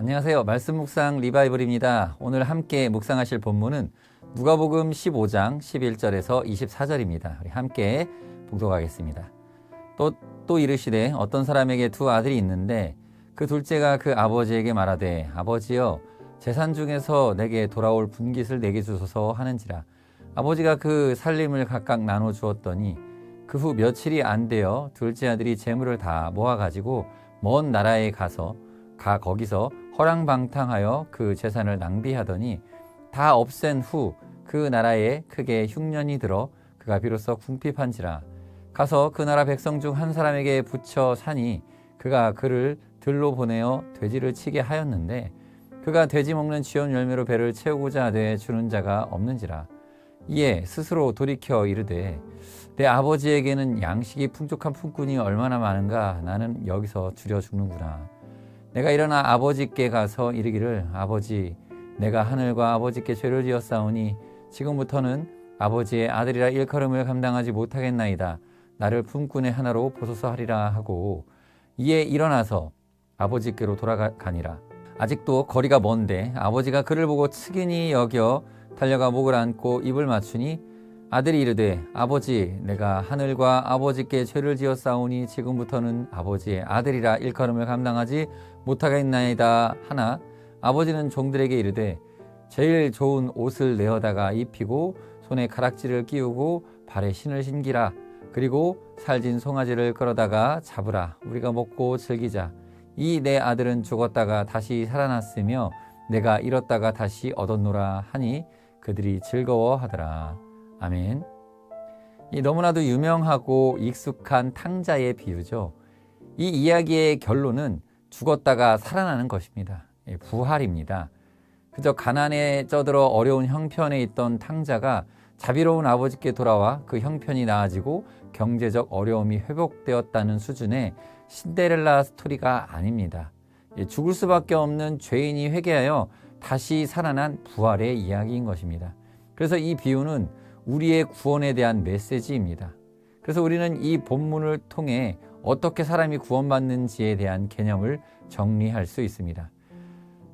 안녕하세요. 말씀 묵상 리바이벌입니다. 오늘 함께 묵상하실 본문은 누가복음 15장 11절에서 24절입니다. 우리 함께 봉독하겠습니다. 또 이르시되 어떤 사람에게 두 아들이 있는데 그 둘째가 그 아버지에게 말하되 아버지여 재산 중에서 내게 돌아올 분깃을 내게 주소서 하는지라. 아버지가 그 살림을 각각 나눠 주었더니 그 후 며칠이 안 되어 둘째 아들이 재물을 다 모아가지고 먼 나라에 거기서 허랑방탕하여 그 재산을 낭비하더니 다 없앤 후 그 나라에 크게 흉년이 들어 그가 비로소 궁핍한지라. 가서 그 나라 백성 중 한 사람에게 붙여 사니 그가 그를 들로 보내어 돼지를 치게 하였는데 그가 돼지 먹는 쥐온 열매로 배를 채우고자 하되 주는 자가 없는지라. 이에 스스로 돌이켜 이르되 내 아버지에게는 양식이 풍족한 품꾼이 얼마나 많은가. 나는 여기서 줄여 죽는구나. 내가 일어나 아버지께 가서 이르기를 아버지 내가 하늘과 아버지께 죄를 지었사오니 지금부터는 아버지의 아들이라 일컬음을 감당하지 못하겠나이다. 나를 품꾼의 하나로 보소서 하리라 하고 이에 일어나서 아버지께로 돌아가니라. 아직도 거리가 먼데 아버지가 그를 보고 측은히 여겨 달려가 목을 안고 입을 맞추니 아들이 이르되 아버지 내가 하늘과 아버지께 죄를 지었사오니 지금부터는 아버지의 아들이라 일컬음을 감당하지 못하겠나이다 하나 아버지는 종들에게 이르되 제일 좋은 옷을 내어다가 입히고 손에 가락지를 끼우고 발에 신을 신기라. 그리고 살진 송아지를 끌어다가 잡으라. 우리가 먹고 즐기자. 이 내 아들은 죽었다가 다시 살아났으며 내가 잃었다가 다시 얻었노라 하니 그들이 즐거워하더라. 아멘. 이 너무나도 유명하고 익숙한 탕자의 비유죠. 이 이야기의 결론은 죽었다가 살아나는 것입니다. 부활입니다. 그저 가난에 쩌들어 어려운 형편에 있던 탕자가 자비로운 아버지께 돌아와 그 형편이 나아지고 경제적 어려움이 회복되었다는 수준의 신데렐라 스토리가 아닙니다. 죽을 수밖에 없는 죄인이 회개하여 다시 살아난 부활의 이야기인 것입니다. 그래서 이 비유는 우리의 구원에 대한 메시지입니다. 그래서 우리는 이 본문을 통해 어떻게 사람이 구원받는지에 대한 개념을 정리할 수 있습니다.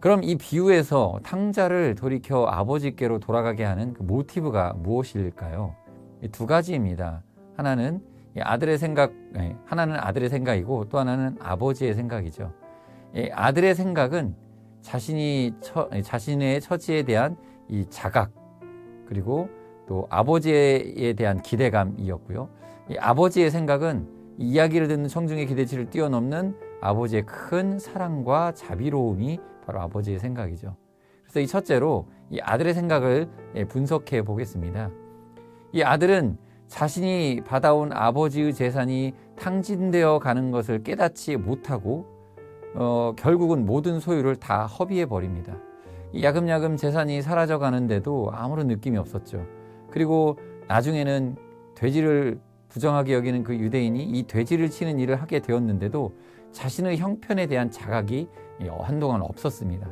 그럼 이 비유에서 탕자를 돌이켜 아버지께로 돌아가게 하는 그 모티브가 무엇일까요? 두 가지입니다. 하나는 아들의 생각이고 또 하나는 아버지의 생각이죠. 아들의 생각은 자신의 처지에 대한 이 자각, 그리고 또 아버지에 대한 기대감이었고요. 이 아버지의 생각은 이야기를 듣는 청중의 기대치를 뛰어넘는 아버지의 큰 사랑과 자비로움이 바로 아버지의 생각이죠. 그래서 이 첫째로 이 아들의 생각을 분석해 보겠습니다. 이 아들은 자신이 받아온 아버지의 재산이 탕진되어 가는 것을 깨닫지 못하고 결국은 모든 소유를 다 허비해 버립니다. 야금야금 재산이 사라져 가는데도 아무런 느낌이 없었죠. 그리고 나중에는 돼지를 부정하게 여기는 그 유대인이 이 돼지를 치는 일을 하게 되었는데도 자신의 형편에 대한 자각이 한동안 없었습니다.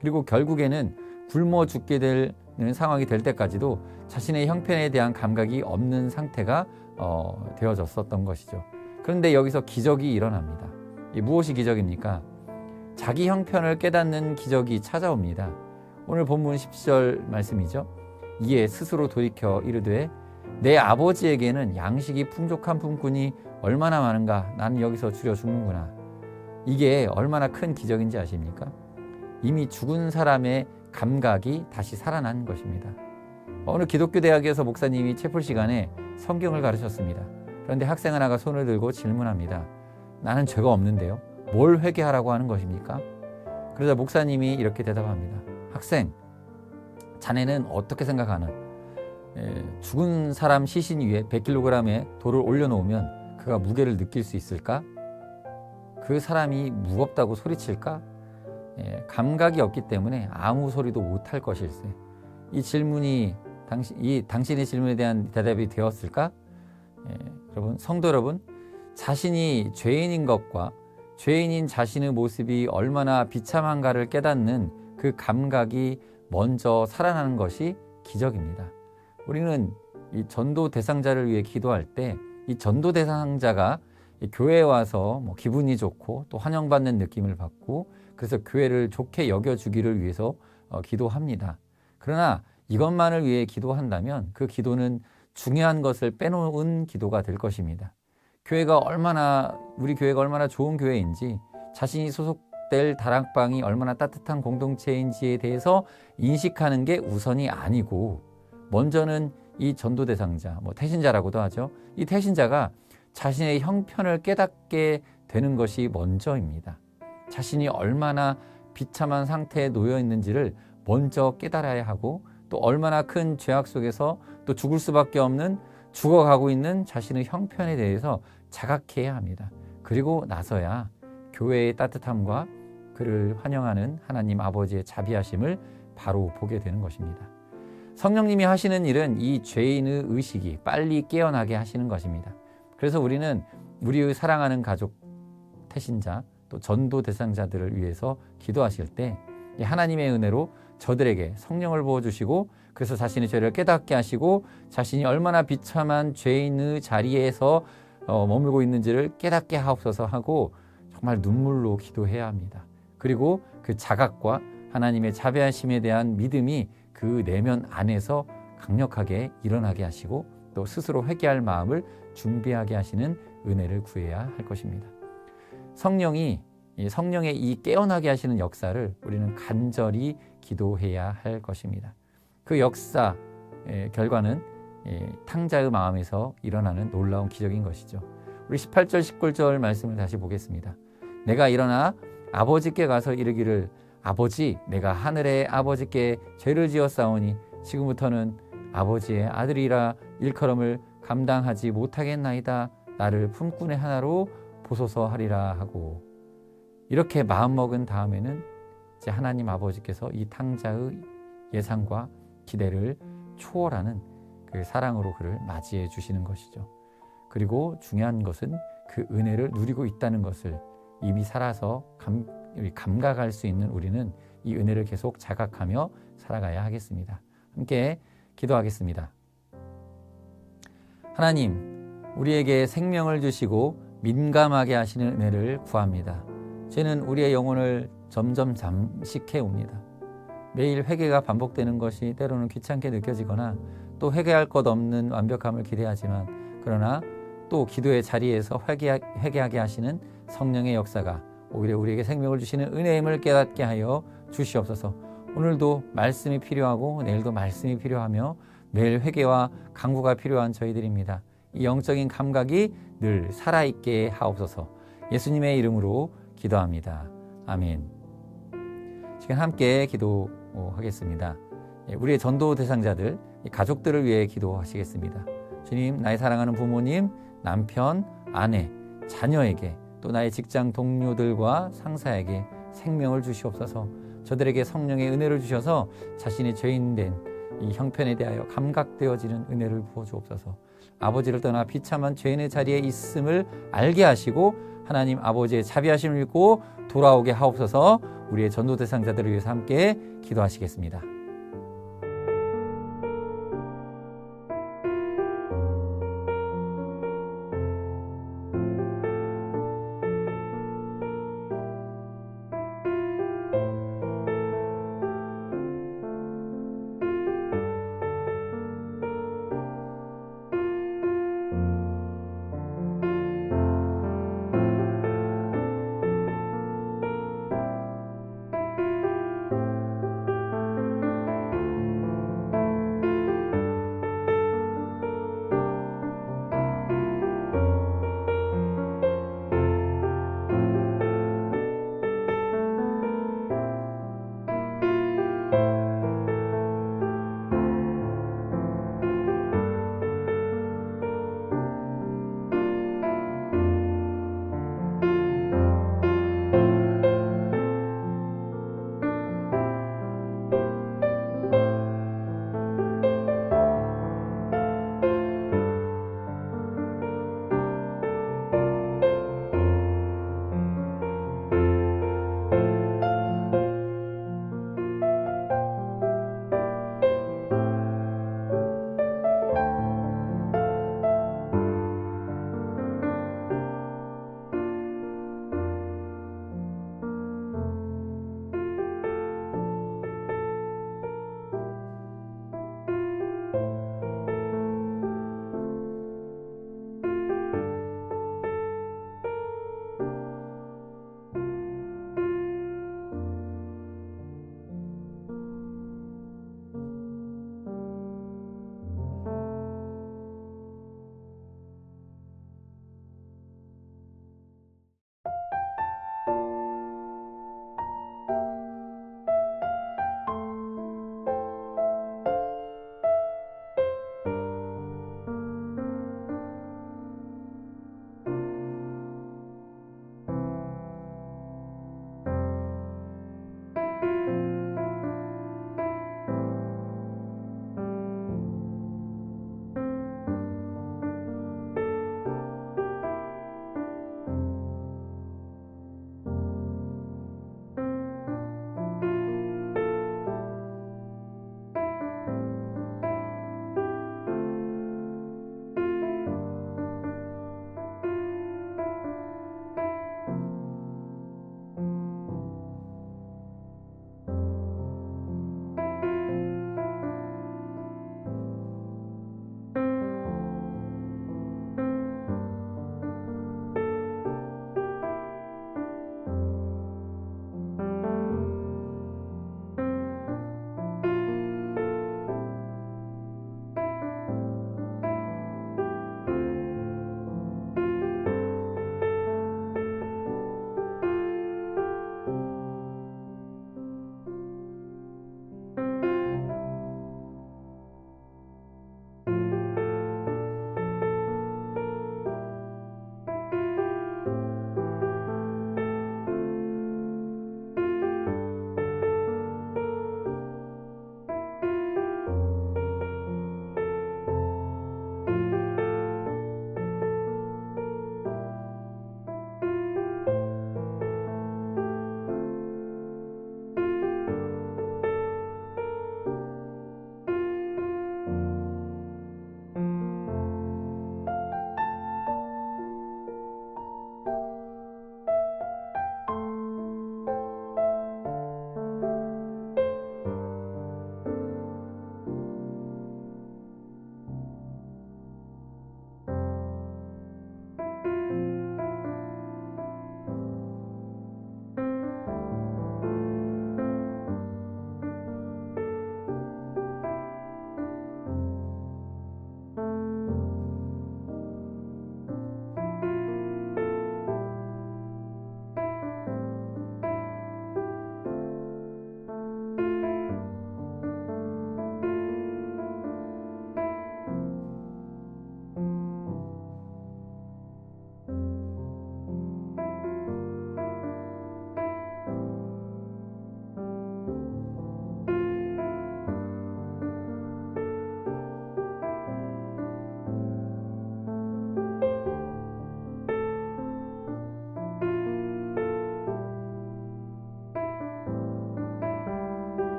그리고 결국에는 굶어 죽게 되는 상황이 될 때까지도 자신의 형편에 대한 감각이 없는 상태가 되어졌었던 것이죠. 그런데 여기서 기적이 일어납니다. 무엇이 기적입니까? 자기 형편을 깨닫는 기적이 찾아옵니다. 오늘 본문 10절 말씀이죠. 이에 스스로 돌이켜 이르되 내 아버지에게는 양식이 풍족한 품꾼이 얼마나 많은가. 나는 여기서 줄여 죽는구나. 이게 얼마나 큰 기적인지 아십니까? 이미 죽은 사람의 감각이 다시 살아난 것입니다. 어느 기독교 대학에서 목사님이 채플 시간에 성경을 가르쳤습니다. 그런데 학생 하나가 손을 들고 질문합니다. 나는 죄가 없는데요. 뭘 회개하라고 하는 것입니까? 그러자 목사님이 이렇게 대답합니다. 학생, 자네는 어떻게 생각하나? 죽은 사람 시신 위에 100kg의 돌을 올려놓으면 그가 무게를 느낄 수 있을까? 그 사람이 무겁다고 소리칠까? 감각이 없기 때문에 아무 소리도 못할 것일세. 이 질문이 당신의 질문에 대한 대답이 되었을까? 여러분, 성도 여러분, 자신이 죄인인 것과 죄인인 자신의 모습이 얼마나 비참한가를 깨닫는 그 감각이 먼저 살아나는 것이 기적입니다. 우리는 이 전도 대상자를 위해 기도할 때 이 전도 대상자가 교회에 와서 기분이 좋고 또 환영받는 느낌을 받고 그래서 교회를 좋게 여겨주기를 위해서 기도합니다. 그러나 이것만을 위해 기도한다면 그 기도는 중요한 것을 빼놓은 기도가 될 것입니다. 우리 교회가 얼마나 좋은 교회인지, 자신이 소속될 다락방이 얼마나 따뜻한 공동체인지에 대해서 인식하는 게 우선이 아니고, 먼저는 이 전도 대상자, 태신자라고도 하죠. 이 태신자가 자신의 형편을 깨닫게 되는 것이 먼저입니다. 자신이 얼마나 비참한 상태에 놓여 있는지를 먼저 깨달아야 하고, 또 얼마나 큰 죄악 속에서 또 죽을 수밖에 없는, 죽어가고 있는 자신의 형편에 대해서 자각해야 합니다. 그리고 나서야 교회의 따뜻함과 그를 환영하는 하나님 아버지의 자비하심을 바로 보게 되는 것입니다. 성령님이 하시는 일은 이 죄인의 의식이 빨리 깨어나게 하시는 것입니다. 그래서 우리는 우리의 사랑하는 가족, 태신자, 또 전도 대상자들을 위해서 기도하실 때 하나님의 은혜로 저들에게 성령을 부어주시고, 그래서 자신의 죄를 깨닫게 하시고 자신이 얼마나 비참한 죄인의 자리에서 머물고 있는지를 깨닫게 하옵소서 하고 정말 눈물로 기도해야 합니다. 그리고 그 자각과 하나님의 자비하심에 대한 믿음이 그 내면 안에서 강력하게 일어나게 하시고, 또 스스로 회개할 마음을 준비하게 하시는 은혜를 구해야 할 것입니다. 성령의 이 깨어나게 하시는 역사를 우리는 간절히 기도해야 할 것입니다. 그 역사 결과는 탕자의 마음에서 일어나는 놀라운 기적인 것이죠. 우리 18절 19절 말씀을 다시 보겠습니다. 내가 일어나 아버지께 가서 이르기를, 아버지, 내가 하늘의 아버지께 죄를 지었사오니 지금부터는 아버지의 아들이라 일컬음을 감당하지 못하겠나이다. 나를 품꾼의 하나로 보소서 하리라 하고, 이렇게 마음먹은 다음에는 이제 하나님 아버지께서 이 탕자의 예상과 기대를 초월하는 그 사랑으로 그를 맞이해 주시는 것이죠. 그리고 중요한 것은 그 은혜를 누리고 있다는 것을 이미 살아서 감각할 수 있는 우리는 이 은혜를 계속 자각하며 살아가야 하겠습니다. 함께 기도하겠습니다. 하나님, 우리에게 생명을 주시고 민감하게 하시는 은혜를 구합니다. 죄는 우리의 영혼을 점점 잠식해 옵니다. 매일 회개가 반복되는 것이 때로는 귀찮게 느껴지거나, 또 회개할 것 없는 완벽함을 기대하지만, 그러나 또 기도의 자리에서 회개하게 하시는 성령의 역사가 오히려 우리에게 생명을 주시는 은혜임을 깨닫게 하여 주시옵소서. 오늘도 말씀이 필요하고 내일도 말씀이 필요하며 매일 회개와 간구가 필요한 저희들입니다. 이 영적인 감각이 늘 살아있게 하옵소서. 예수님의 이름으로 기도합니다. 아멘. 지금 함께 기도하겠습니다. 우리의 전도 대상자들, 가족들을 위해 기도하시겠습니다. 주님, 나의 사랑하는 부모님, 남편, 아내, 자녀에게, 또 나의 직장 동료들과 상사에게 생명을 주시옵소서. 저들에게 성령의 은혜를 주셔서 자신이 죄인된 이 형편에 대하여 감각되어지는 은혜를 부어주옵소서. 아버지를 떠나 비참한 죄인의 자리에 있음을 알게 하시고 하나님 아버지의 자비하심을 믿고 돌아오게 하옵소서. 우리의 전도 대상자들을 위해서 함께 기도하시겠습니다.